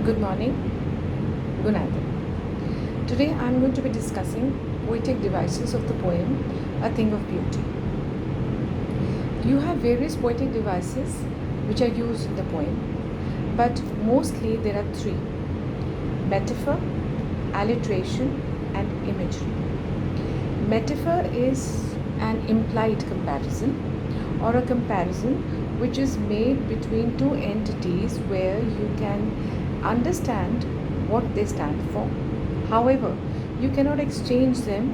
Good morning, good night. Today I am going to be discussing poetic devices of the poem A Thing of Beauty. You have various poetic devices which are used in the poem, but mostly there are three: metaphor, alliteration, and imagery. Metaphor is an implied comparison or a comparison which is made between two entities where you can understand what they stand for. However, you cannot exchange them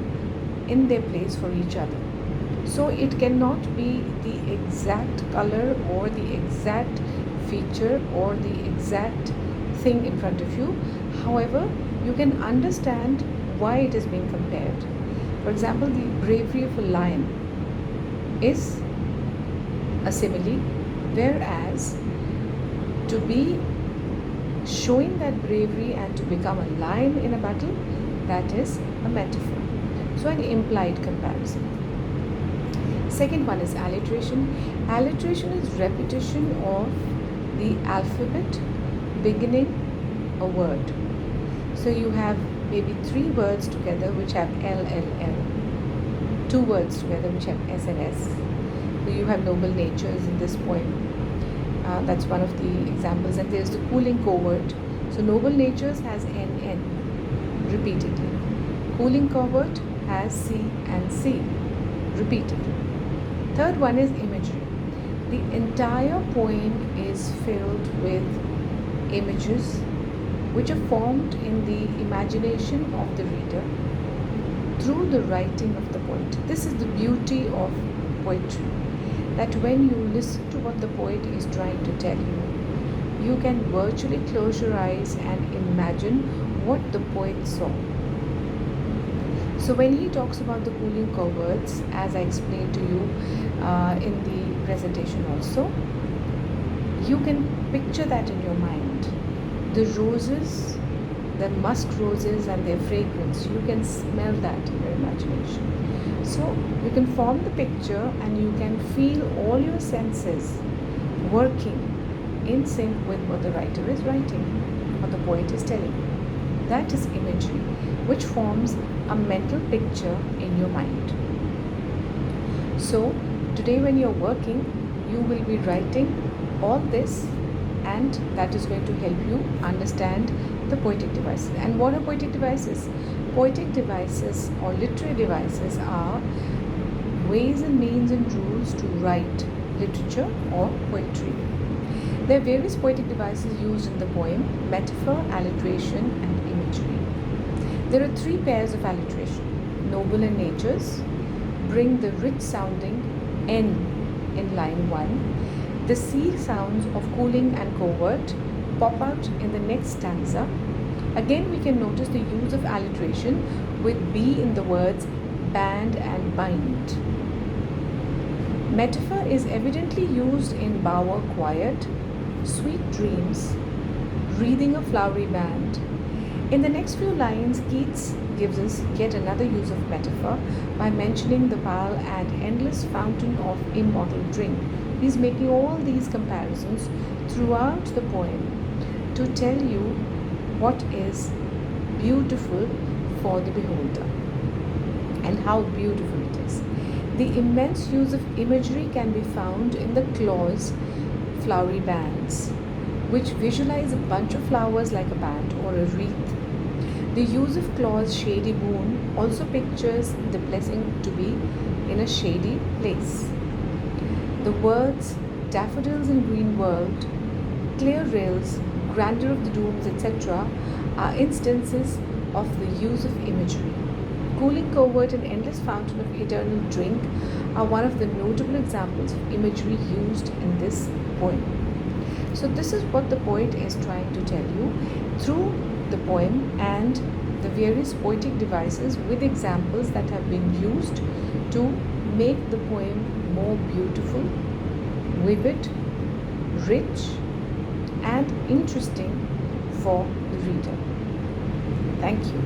in their place for each other. So it cannot be the exact color or the exact feature or the exact thing in front of you. However, you can understand why it is being compared. For example, the bravery of a lion is a simile, whereas to be showing that bravery and to become a lion in a battle, that is a metaphor. So an implied comparison. Second one is alliteration. Alliteration is repetition of the alphabet beginning a word. So you have maybe three words together which have L, L, L. Two words together which have S and S. So you have noble natures in this poem. That's one of the examples. And there's the cooling covert. So noble natures has N repeatedly. Cooling covert has C and C repeatedly. Third one is imagery. The entire poem is filled with images which are formed in the imagination of the reader through the writing of the poet. This is the beauty of poetry, that when you listen to what the poet is trying to tell you, you can virtually close your eyes and imagine what the poet saw. So when he talks about the cooling coverts, as I explained to you in the presentation also, you can picture that in your mind. The roses, the musk roses and their fragrance, you can smell that in your imagination. So you can form the picture and you can feel all your senses working in sync with what the writer is writing, what the poet is telling. That is imagery, which forms a mental picture in your mind. So today when you're working, you will be writing all this, and that is going to help you understand the poetic devices. And what are poetic devices? Poetic devices or literary devices are ways and means and rules to write literature or poetry. There are various poetic devices used in the poem: metaphor, alliteration, and imagery. There are three pairs of alliteration. Noble and natures bring the rich sounding N in line 1. The C sounds of cooling and covert pop out in the next stanza. Again, we can notice the use of alliteration with B in the words band and bind. Metaphor is evidently used in Bower Quiet, Sweet Dreams, Wreathing a Flowery Band. In the next few lines, Keats gives us yet another use of metaphor by mentioning the pale and endless fountain of immortal drink. He's making all these comparisons throughout the poem to tell you what is beautiful for the beholder and how beautiful it is. The immense use of imagery can be found in the clause flowery bands, which visualize a bunch of flowers like a band or a wreath. The use of clause shady boon also pictures the blessing to be in a shady place. The words daffodils in green world, clear rails, grandeur of the dooms, etc. are instances of the use of imagery. Cooling covert and endless fountain of eternal drink are one of the notable examples of imagery used in this poem. So this is what the poet is trying to tell you through the poem and the various poetic devices with examples that have been used to make the poem more beautiful, vivid, rich, and interesting for the reader. Thank you.